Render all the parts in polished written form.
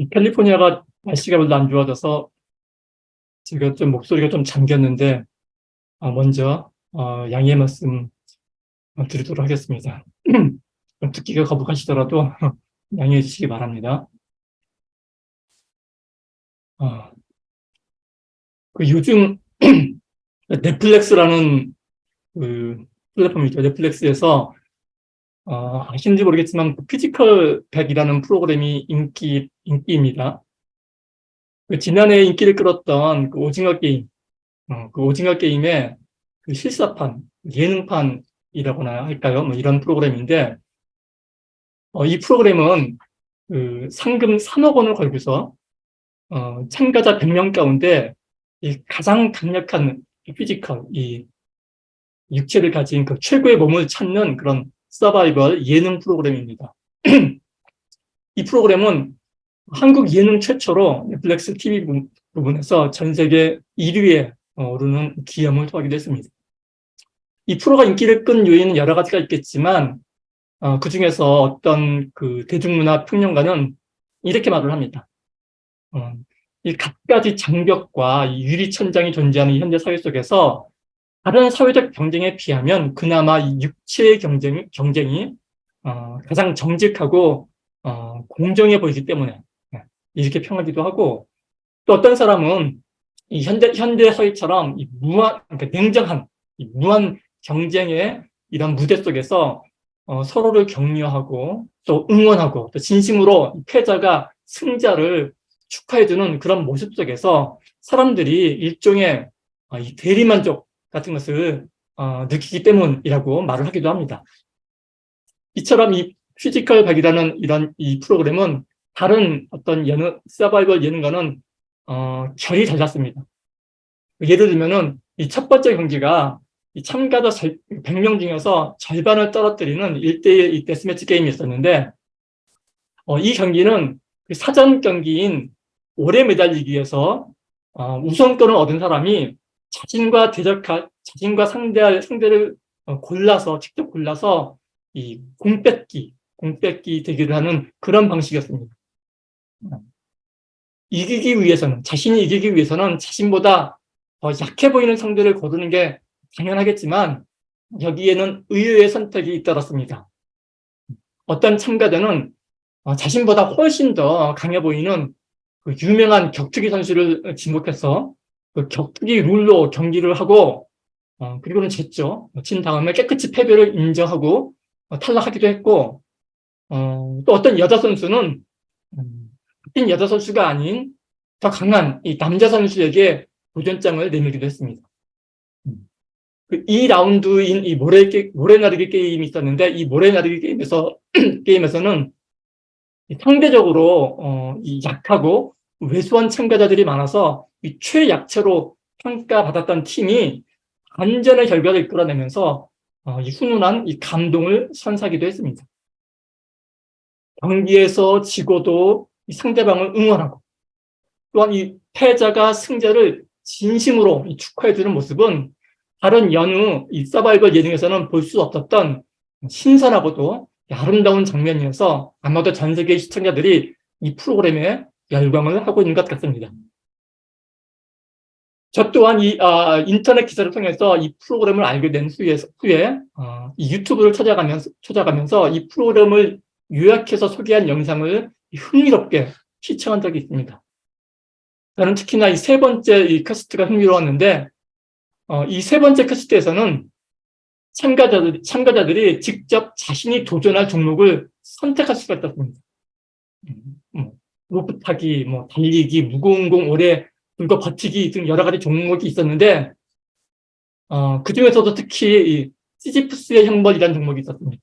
이 캘리포니아가 날씨가 별로 안 좋아져서 제가 좀 목소리가 좀 잠겼는데 먼저 양해의 말씀 드리도록 하겠습니다. 좀 듣기가 거북하시더라도 양해해 주시기 바랍니다. 어, 요즘 넷플릭스라는 그 플랫폼이죠. 넷플릭스에서 아시는지 모르겠지만 피지컬 100이라는 프로그램이 인기입니다. 지난해 인기를 끌었던 그 오징어 게임, 그 오징어 게임의 그 실사판, 예능판이라고나 할까요? 뭐 이런 프로그램인데, 이 프로그램은 그 상금 3억 원을 걸고서, 참가자 100명 가운데 이 가장 강력한 피지컬, 이 육체를 가진 그 최고의 몸을 찾는 그런 서바이벌 예능 프로그램입니다. 이 프로그램은 한국 예능 최초로 넷플릭스 TV 부분에서 전 세계 1위에 오르는 기염을 토하기도 했습니다. 이 프로가 인기를 끈 요인은 여러 가지가 있겠지만 그 중에서 어떤 그 대중문화 평론가는 이렇게 말을 합니다. 이 갖가지 장벽과 이 유리천장이 존재하는 현대 사회 속에서 다른 사회적 경쟁에 비하면 그나마 이 육체의 경쟁이 가장 정직하고 공정해 보이기 때문에 이렇게 평하기도 하고, 또 어떤 사람은 이 현대 사회처럼 이 그러니까 냉정한 이 무한 경쟁의 이런 무대 속에서 서로를 격려하고 또 응원하고 또 진심으로 패자가 승자를 축하해주는 그런 모습 속에서 사람들이 일종의 이 대리만족 같은 것을 느끼기 때문이라고 말을 하기도 합니다. 이처럼 이 피지컬 백이라는 이런 이 프로그램은 다른 어떤 서바이벌 예능과는 결이 달랐습니다. 예를 들면은 이 첫 번째 경기가 이 참가자 100명 중에서 절반을 떨어뜨리는 1대1 이 데스매치 게임이었었는데, 이 경기는 사전 경기인 오래 매달리기 위해서 우선권을 얻은 사람이 자신과 상대를 직접 골라서 이 공뺏기 대결을 하는 그런 방식이었습니다. 자신이 이기기 위해서는 자신보다 더 약해 보이는 상대를 고르는 게 당연하겠지만, 여기에는 의외의 선택이 잇따랐습니다. 어떤 참가자는 자신보다 훨씬 더 강해 보이는 그 유명한 격투기 선수를 지목해서 그 격투기 룰로 경기를 하고, 그리고는 졌죠. 진 다음에 깨끗이 패배를 인정하고 탈락하기도 했고, 또 어떤 여자 선수는 같은 여자 선수가 아닌 더 강한 이 남자 선수에게 도전장을 내밀기도 했습니다. 그 2라운드인 이 모래나르기 게임이 있었는데, 이 모래나르기 게임에서는 상대적으로 이 약하고 왜소한 참가자들이 많아서 이 최약체로 평가받았던 팀이 반전의 결과를 이끌어내면서 이 훈훈한 이 감동을 선사하기도 했습니다. 경기에서 지고도 이 상대방을 응원하고, 또한 이 패자가 승자를 진심으로 축하해주는 모습은 다른 여느 이 서바이벌 예능에서는 볼 수 없었던 신선하고도 아름다운 장면이어서 아마도 전 세계 시청자들이 이 프로그램에 열광을 하고 있는 것 같습니다. 저 또한 이 인터넷 기사를 통해서 이 프로그램을 알게 된 후에 이 유튜브를 찾아가면서 이 프로그램을 요약해서 소개한 영상을 흥미롭게 시청한 적이 있습니다. 저는 특히나 이 세 번째 이 퀘스트가 흥미로웠는데, 이 세 번째 퀘스트에서는 참가자들이 직접 자신이 도전할 종목을 선택할 수가 있었습니다. 로프 타기, 뭐 달리기, 무거운 공 오래 들고 버티기 등 여러 가지 종목이 있었는데, 그 중에서도 특히 이 시지프스의 형벌이라는 종목이 있었습니다.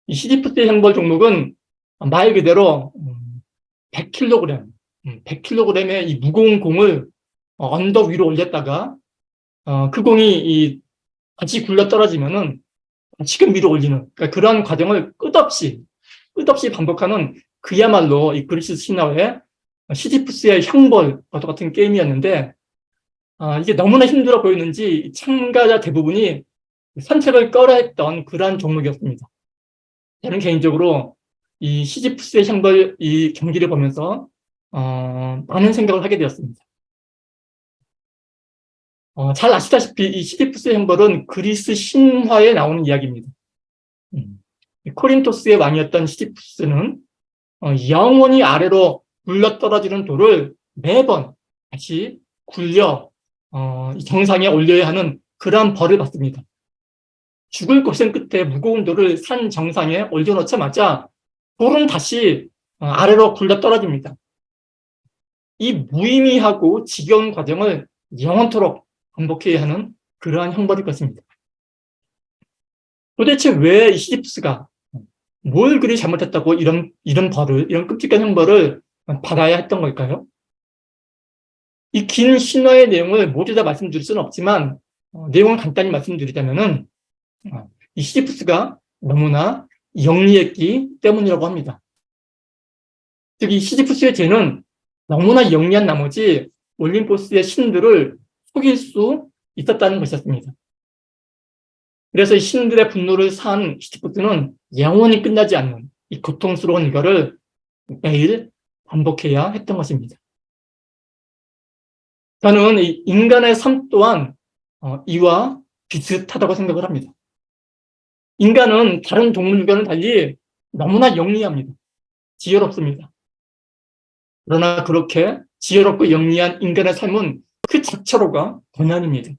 이 시지프스의 형벌 종목은 말 그대로 100kg의 이 무거운 공을 언덕 위로 올렸다가 그 공이 다시 굴러 떨어지면은 지금 위로 올리는, 그러니까 그런 과정을 끝없이 반복하는 그야말로 이 그리스 신화의 시지프스의 형벌과 같은 게임이었는데, 이게 너무나 힘들어 보였는지 참가자 대부분이 산책을 꺼려 했던 그러한 종목이었습니다. 저는 개인적으로 이 시지프스의 형벌 이 경기를 보면서 많은 생각을 하게 되었습니다. 잘 아시다시피 이 시지프스의 형벌은 그리스 신화에 나오는 이야기입니다. 코린토스의 왕이었던 시지프스는 영원히 아래로 굴러떨어지는 돌을 매번 다시 굴려 정상에 올려야 하는 그러한 벌을 받습니다. 죽을 고생 끝에 무거운 돌을 산 정상에 올려놓자마자 돌은 다시 아래로 굴러떨어집니다. 이 무의미하고 지겨운 과정을 영원토록 반복해야 하는 그러한 형벌일 것입니다. 도대체 왜 이 시지프스가 뭘 그리 잘못했다고 이런 벌을, 이런 끔찍한 형벌을 받아야 했던 걸까요? 이 긴 신화의 내용을 모두 다 말씀드릴 수는 없지만 내용을 간단히 말씀드리자면은 이 시지프스가 너무나 영리했기 때문이라고 합니다. 즉, 이 시지프스의 죄는 너무나 영리한 나머지 올림포스의 신들을 속일 수 있었다는 것이었습니다. 그래서 이 신들의 분노를 산 시지프스는 영원히 끝나지 않는 이 고통스러운 이거를 매일 반복해야 했던 것입니다. 저는 이 인간의 삶 또한 이와 비슷하다고 생각을 합니다. 인간은 다른 동물과는 달리 너무나 영리합니다. 지혜롭습니다. 그러나 그렇게 지혜롭고 영리한 인간의 삶은 그 자체로가 고난입니다.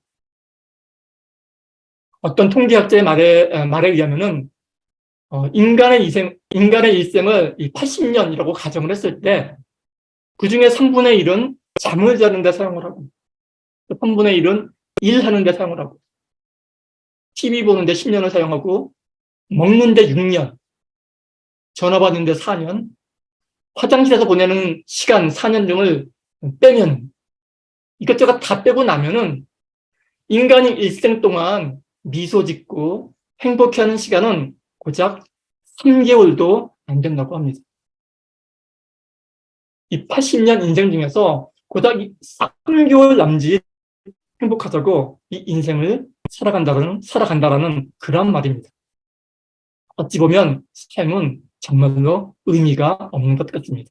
어떤 통계학자의 말에 의하면은 인간의 일생을 80년이라고 가정을 했을 때 그 중에 3분의 1은 잠을 자는 데 사용을 하고 3분의 1은 일하는 데 사용을 하고 TV 보는 데 10년을 사용하고 먹는 데 6년, 전화 받는 데 4년, 화장실에서 보내는 시간 4년 등을 빼면 이것저것 다 빼고 나면은 인간이 일생 동안 미소 짓고 행복해하는 시간은 고작 3개월도 안 된다고 합니다. 이 80년 인생 중에서 고작 3개월 남짓 행복하자고 이 인생을 살아간다라는 그런 말입니다. 어찌 보면 삶은 정말로 의미가 없는 것 같습니다.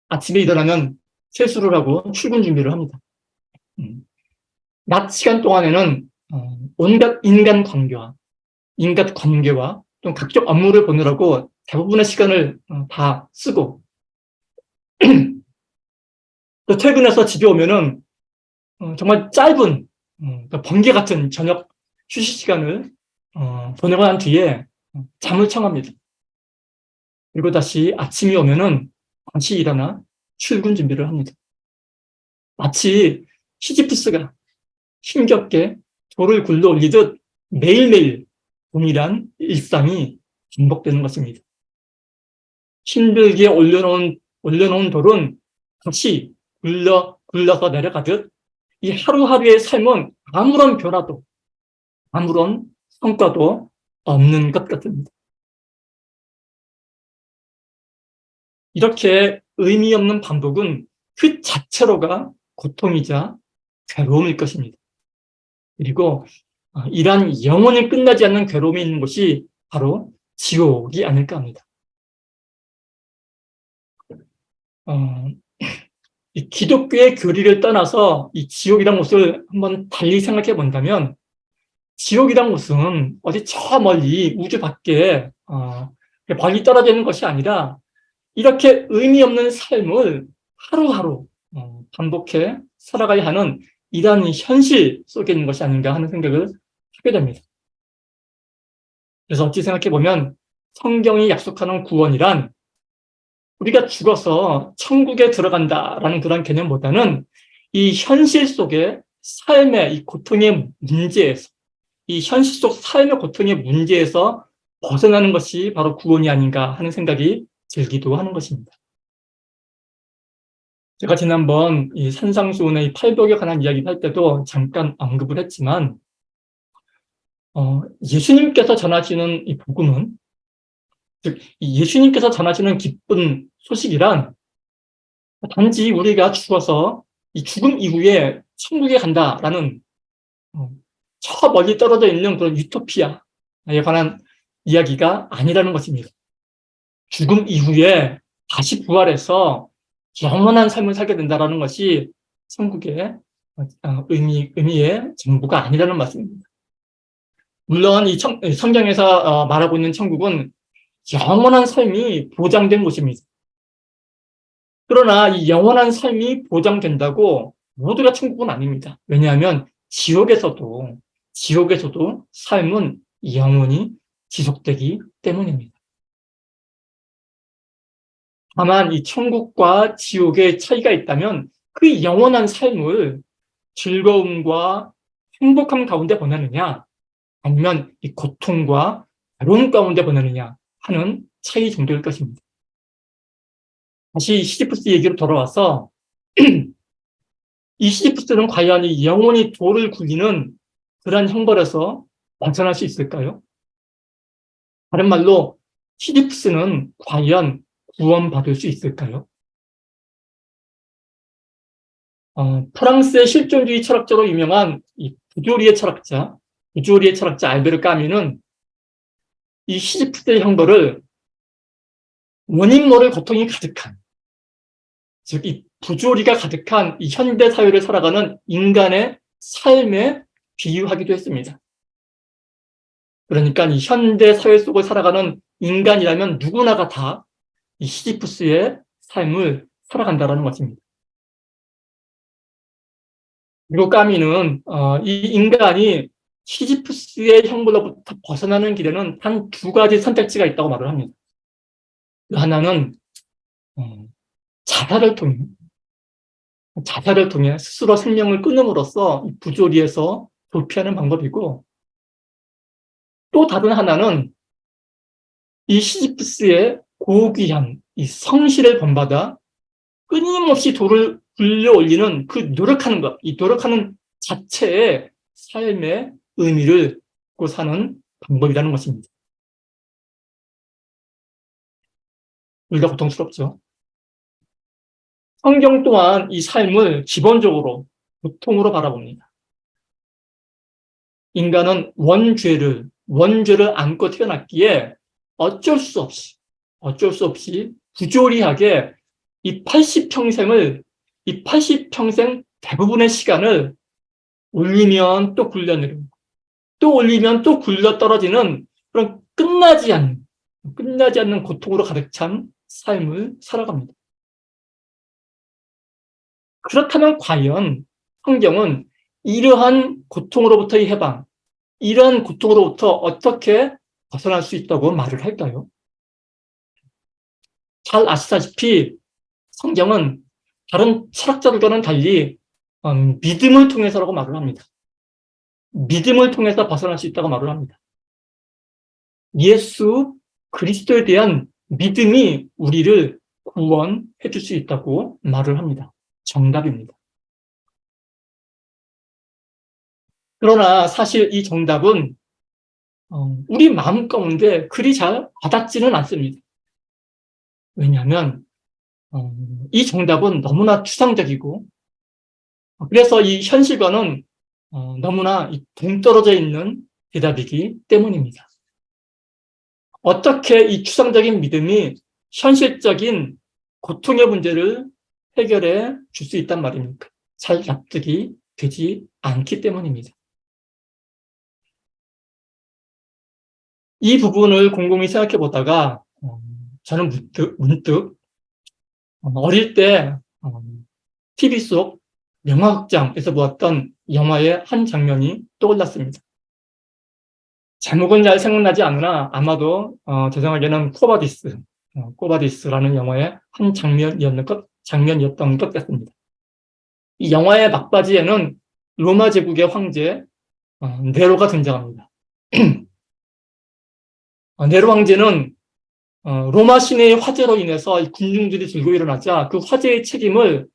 아침에 일어나면 세수를 하고 출근 준비를 합니다. 낮 시간 동안에는 온갖 인간 관계와 또 각종 업무를 보느라고 대부분의 시간을 다 쓰고 또 퇴근해서 집에 오면은 정말 짧은 번개 같은 저녁 휴식 시간을 보내고 난 뒤에 잠을 청합니다. 그리고 다시 아침이 오면은 다시 일어나 출근 준비를 합니다. 마치 시지프스가 힘겹게 돌을 굴러 올리듯 매일매일 동일한 일상이 반복되는 것입니다. 힘들게 올려놓은 돌은 다시 굴러서 내려가듯 이 하루하루의 삶은 아무런 변화도, 아무런 성과도 없는 것 같습니다. 이렇게 의미 없는 반복은 그 자체로가 고통이자 괴로움일 것입니다. 그리고 이러한 영원히 끝나지 않는 괴로움이 있는 곳이 바로 지옥이 아닐까 합니다. 이 기독교의 교리를 떠나서 이 지옥이란 곳을 한번 달리 생각해 본다면 지옥이란 곳은 어디 저 멀리 우주 밖에 멀리 떨어져 있는 것이 아니라 이렇게 의미 없는 삶을 하루하루 반복해 살아가야 하는 이러한 현실 속에 있는 것이 아닌가 하는 생각을 하게 됩니다. 그래서 어찌 생각해 보면 성경이 약속하는 구원이란 우리가 죽어서 천국에 들어간다라는 그런 개념보다는 이 현실 속의 삶의 이 고통의 문제에서 이 현실 속 삶의 고통의 문제에서 벗어나는 것이 바로 구원이 아닌가 하는 생각이 들기도 하는 것입니다. 제가 지난번 이 산상수훈의 팔복에 관한 이야기를 할 때도 잠깐 언급을 했지만 예수님께서 전하시는 이 복음은 즉 예수님께서 전하시는 기쁜 소식이란 단지 우리가 죽어서 이 죽음 이후에 천국에 간다라는 저 멀리 떨어져 있는 그런 유토피아에 관한 이야기가 아니라는 것입니다. 죽음 이후에 다시 부활해서 영원한 삶을 살게 된다는 것이 천국의 의미의 전부가 아니라는 말씀입니다. 물론 이 성경에서 말하고 있는 천국은 영원한 삶이 보장된 곳입니다. 그러나 이 영원한 삶이 보장된다고 모두가 천국은 아닙니다. 왜냐하면 지옥에서도 삶은 영원히 지속되기 때문입니다. 다만 이 천국과 지옥의 차이가 있다면 그 영원한 삶을 즐거움과 행복함 가운데 보내느냐, 아니면 이 고통과 괴로움 가운데 보내느냐 하는 차이 정도일 것입니다. 다시 시지프스 얘기로 돌아와서 이 시지프스는 과연 이 영원히 돌을 굴리는 그러한 형벌에서 벗어날 수 있을까요? 다른 말로 시지프스는 과연 구원받을 수 있을까요? 프랑스의 실존주의 철학자로 유명한 이 부조리의 철학자 알베르 까뮈는 이 시지프스의 형벌을 원인 모를 고통이 가득한, 즉 이 부조리가 가득한 이 현대 사회를 살아가는 인간의 삶에 비유하기도 했습니다. 그러니까 이 현대 사회 속을 살아가는 인간이라면 누구나가 다 이 시지프스의 삶을 살아간다는 것입니다. 그리고 까미는 이 인간이 시지프스의 형벌로부터 벗어나는 길에는 단 두 가지 선택지가 있다고 말을 합니다. 하나는 자살을 통해 스스로 생명을 끊음으로써 부조리에서 도피하는 방법이고, 또 다른 하나는 이 시지프스의 고귀한 이 성실을 본받아 끊임없이 돌을 굴려 올리는 그 노력하는 것, 이 노력하는 자체의 삶의 의미를 갖고 사는 방법이라는 것입니다. 우리가 고통스럽죠. 성경 또한 이 삶을 기본적으로 고통으로 바라봅니다. 인간은 원죄를 안고 태어났기에 어쩔 수 없이 부조리하게 이 80평생 대부분의 시간을 올리면 또 굴려내리고 또 올리면 또 굴려 떨어지는 그런 끝나지 않는 고통으로 가득 찬 삶을 살아갑니다. 그렇다면 과연 성경은 이러한 고통으로부터의 해방, 이러한 고통으로부터 어떻게 벗어날 수 있다고 말을 할까요? 잘 아시다시피 성경은 다른 철학자들과는 달리 믿음을 통해서라고 말을 합니다. 믿음을 통해서 벗어날 수 있다고 말을 합니다. 예수 그리스도에 대한 믿음이 우리를 구원해 줄 수 있다고 말을 합니다. 정답입니다. 그러나 사실 이 정답은 우리 마음 가운데 그리 잘 와닿지는 않습니다. 왜냐하면 이 정답은 너무나 추상적이고, 그래서 이 현실과는 너무나 동떨어져 있는 대답이기 때문입니다. 어떻게 이 추상적인 믿음이 현실적인 고통의 문제를 해결해 줄 수 있단 말입니까? 잘 납득이 되지 않기 때문입니다. 이 부분을 곰곰이 생각해 보다가 저는 문득 어릴 때 TV 속 영화극장에서 보았던 영화의 한 장면이 떠올랐습니다. 제목은 잘 생각나지 않으나 아마도 제 생각에는 코바디스라는 영화의 한 장면이었던 것 같습니다. 이 영화의 막바지에는 로마 제국의 황제 네로가 등장합니다. 네로 황제는 로마 시내의 화재로 인해서 군중들이 들고 일어나자 그 화재의 책임을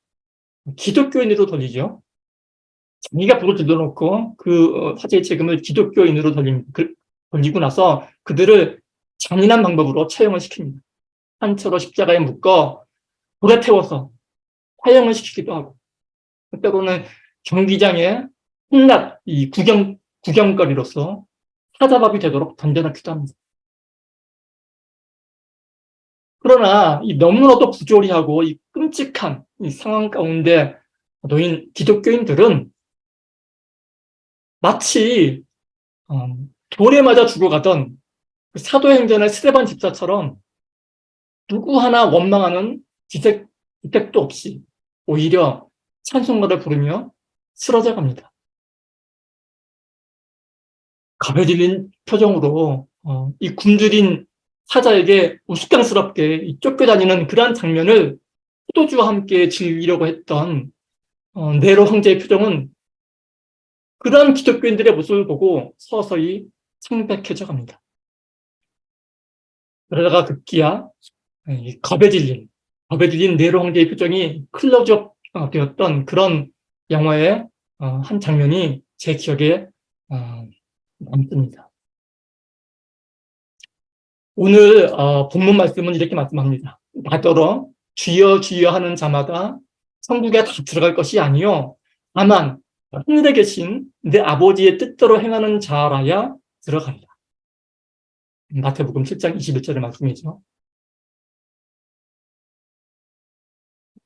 기독교인으로 돌리죠. 자기가 불을 들여놓고 그 화재의 책임을 기독교인으로 돌리고 나서 그들을 잔인한 방법으로 처형을 시킵니다. 한처로 십자가에 묶어 불에 태워서 화형을 시키기도 하고, 때로는 경기장에 한낱 이 구경거리로서 사자밥이 되도록 던져놓기도 합니다. 그러나 이 너무나도 부조리하고 이 끔찍한 이 상황 가운데 놓인 기독교인들은 마치 돌에 맞아 죽어가던 그 사도행전의 스데반 집사처럼 누구 하나 원망하는 기색도 없이 오히려 찬송가를 부르며 쓰러져 갑니다. 겁에 질린 표정으로 이 굶주린 사자에게 우스꽝스럽게 쫓겨다니는 그러한 장면을 포도주와 함께 즐기려고 했던 네로 황제의 표정은 그러한 기독교인들의 모습을 보고 서서히 창백해져 갑니다. 그러다가 급기야 겁에 질린 네로 황제의 표정이 클로즈업 되었던 그런 영화의 한 장면이 제 기억에 남습니다. 오늘 본문 말씀은 이렇게 말씀합니다. 나더러 주여 주여 하는 자마다 천국에 다 들어갈 것이 아니요 다만 하늘에 계신 내 아버지의 뜻대로 행하는 자라야 들어가리라. 마태복음 7장 21절의 말씀이죠.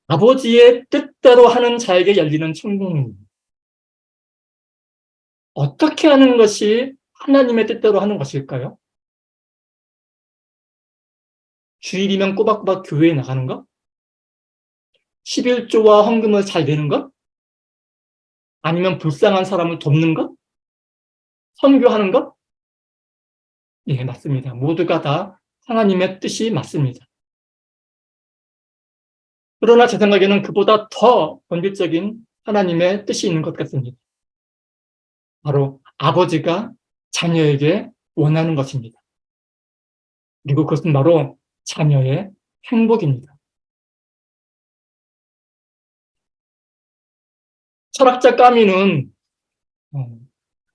아버지의 뜻대로 하는 자에게 열리는 천국입니다. 어떻게 하는 것이 하나님의 뜻대로 하는 것일까요? 주일이면 꼬박꼬박 교회에 나가는 것? 11조와 헌금을 잘 내는 것? 아니면 불쌍한 사람을 돕는 것? 선교하는 것? 예, 맞습니다. 모두가 다 하나님의 뜻이 맞습니다. 그러나 제 생각에는 그보다 더 본질적인 하나님의 뜻이 있는 것 같습니다. 바로 아버지가 자녀에게 원하는 것입니다. 그리고 그것은 바로 자녀의 행복입니다. 철학자 까미는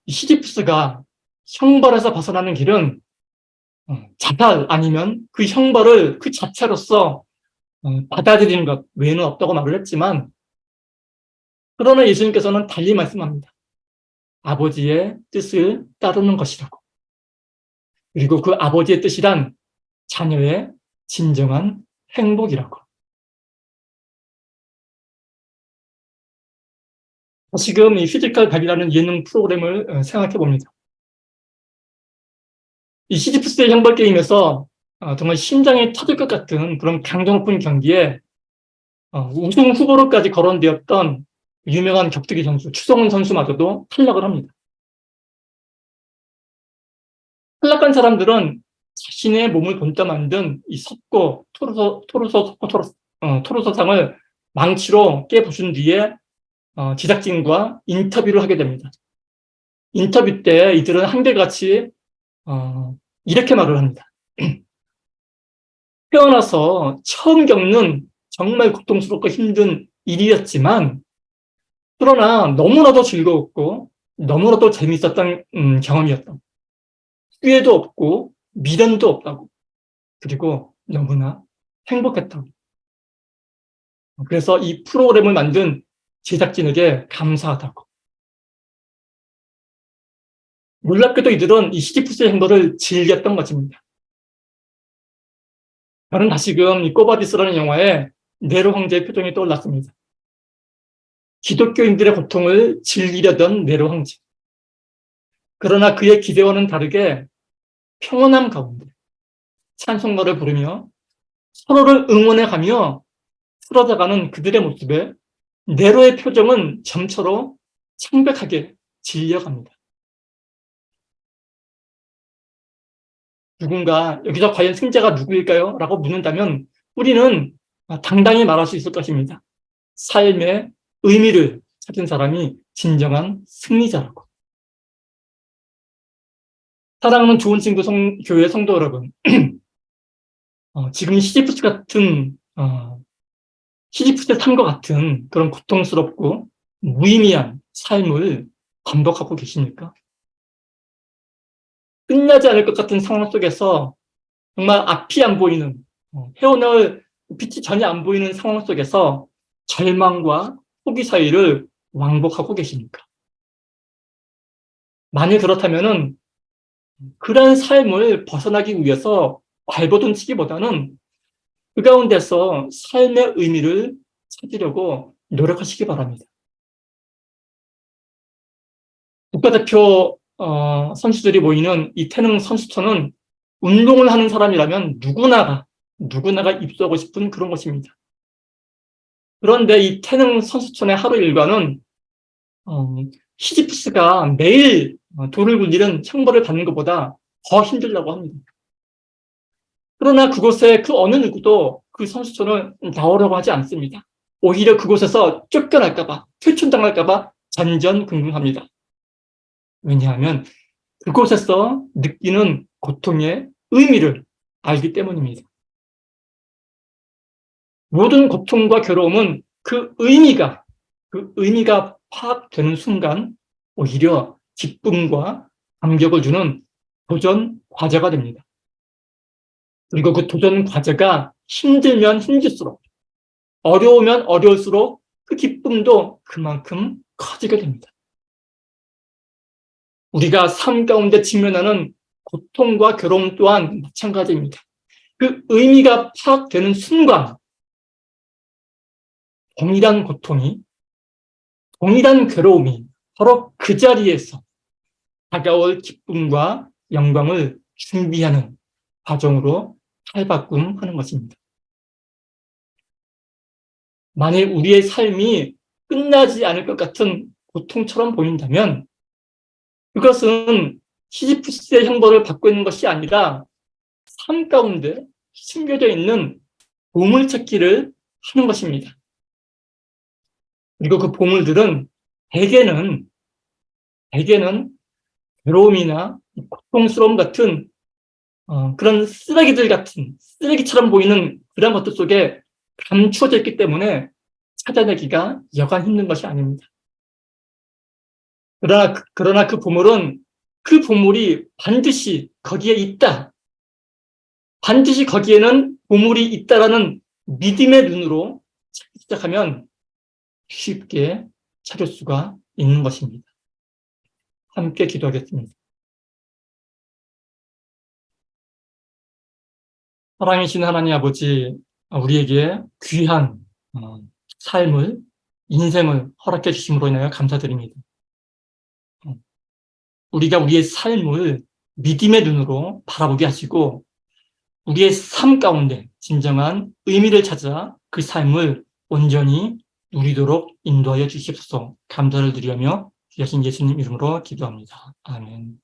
시지프스가 형벌에서 벗어나는 길은 자살 아니면 그 형벌을 그 자체로서 받아들이는 것 외에는 없다고 말을 했지만 그러나 예수님께서는 달리 말씀합니다. 아버지의 뜻을 따르는 것이라고. 그리고 그 아버지의 뜻이란 자녀의 진정한 행복이라고. 지금 이 피지컬 백이라는 예능 프로그램을 생각해 봅니다. 이 시지프스의 형벌 게임에서 정말 심장이 터질 것 같은 그런 강도 높은 경기에 우승 후보로까지 거론되었던 유명한 격투기 선수 추성훈 선수마저도 탈락을 합니다. 탈락한 사람들은 자신의 몸을 본떠 만든 이 석고 토로소상을 망치로 깨부순 뒤에 제작진과 인터뷰를 하게 됩니다. 인터뷰 때 이들은 한결같이 이렇게 말을 합니다. 태어나서 처음 겪는 정말 고통스럽고 힘든 일이었지만 그러나 너무나도 즐거웠고 너무나도 재미있었던 경험이었다. 후회도 없고 미련도 없다고. 그리고 너무나 행복했다고. 그래서 이 프로그램을 만든 제작진에게 감사하다고. 놀랍게도 이들은 이 시지프스의 행보를 즐겼던 것입니다. 저는 다시금 이 꼬바디스라는 영화에 네로 황제의 표정이 떠올랐습니다. 기독교인들의 고통을 즐기려던 네로 황제. 그러나 그의 기대와는 다르게 평온함 가운데 찬송가를 부르며 서로를 응원해가며 쓰러져가는 그들의 모습에 네로의 표정은 점처럼 창백하게 질려갑니다. 누군가 여기서 과연 승자가 누구일까요? 라고 묻는다면 우리는 당당히 말할 수 있을 것입니다. 삶의 의미를 찾은 사람이 진정한 승리자라고. 사랑하는 좋은 친구 교회 성도 여러분, 지금 시지프스의 삶과 같은 그런 고통스럽고 무의미한 삶을 반복하고 계십니까? 끝나지 않을 것 같은 상황 속에서 정말 앞이 안 보이는, 헤어나올 빛이 전혀 안 보이는 상황 속에서 절망과 포기 사이를 왕복하고 계십니까? 만일 그렇다면은 그런 삶을 벗어나기 위해서 발버둥 치기보다는 그 가운데서 삶의 의미를 찾으려고 노력하시기 바랍니다. 국가대표 선수들이 모이는 이 태능 선수촌은 운동을 하는 사람이라면 누구나가 입소하고 싶은 그런 곳입니다. 그런데 이 태능 선수촌의 하루 일과는 시지프스가 매일 돌을 굴리는 형벌을 받는 것보다 더 힘들다고 합니다. 그러나 그곳에 그 어느 누구도 그 선수촌을 나오려고 하지 않습니다. 오히려 그곳에서 쫓겨날까봐, 퇴출당할까봐 전전긍긍합니다. 왜냐하면 그곳에서 느끼는 고통의 의미를 알기 때문입니다. 모든 고통과 괴로움은 그 의미가 파악되는 순간 오히려 기쁨과 감격을 주는 도전 과제가 됩니다. 그리고 그 도전 과제가 힘들면 힘들수록, 어려우면 어려울수록 그 기쁨도 그만큼 커지게 됩니다. 우리가 삶 가운데 직면하는 고통과 괴로움 또한 마찬가지입니다. 그 의미가 파악되는 순간 동일한 고통이, 동일한 괴로움이 바로 그 자리에서 다가올 기쁨과 영광을 준비하는 과정으로 탈바꿈하는 것입니다. 만일 우리의 삶이 끝나지 않을 것 같은 고통처럼 보인다면 그것은 시지프스의 형벌을 받고 있는 것이 아니라 삶 가운데 숨겨져 있는 보물찾기를 하는 것입니다. 그리고 그 보물들은 대개는 괴로움이나 고통스러움 같은 그런 쓰레기처럼 보이는 그런 것들 속에 감추어져 있기 때문에 찾아내기가 여간 힘든 것이 아닙니다. 그러나 그 보물이 반드시 거기에 있다. 반드시 거기에는 보물이 있다라는 믿음의 눈으로 찾기 시작하면 쉽게 찾을 수가 있는 것입니다. 함께 기도하겠습니다. 사랑이신 하나님 아버지, 우리에게 귀한 삶을, 인생을 허락해 주심으로 인하여 감사드립니다. 우리가 우리의 삶을 믿음의 눈으로 바라보게 하시고 우리의 삶 가운데 진정한 의미를 찾아 그 삶을 온전히 누리도록 인도하여 주십시오. 감사를 드리며 귀하신 예수님 이름으로 기도합니다. 아멘.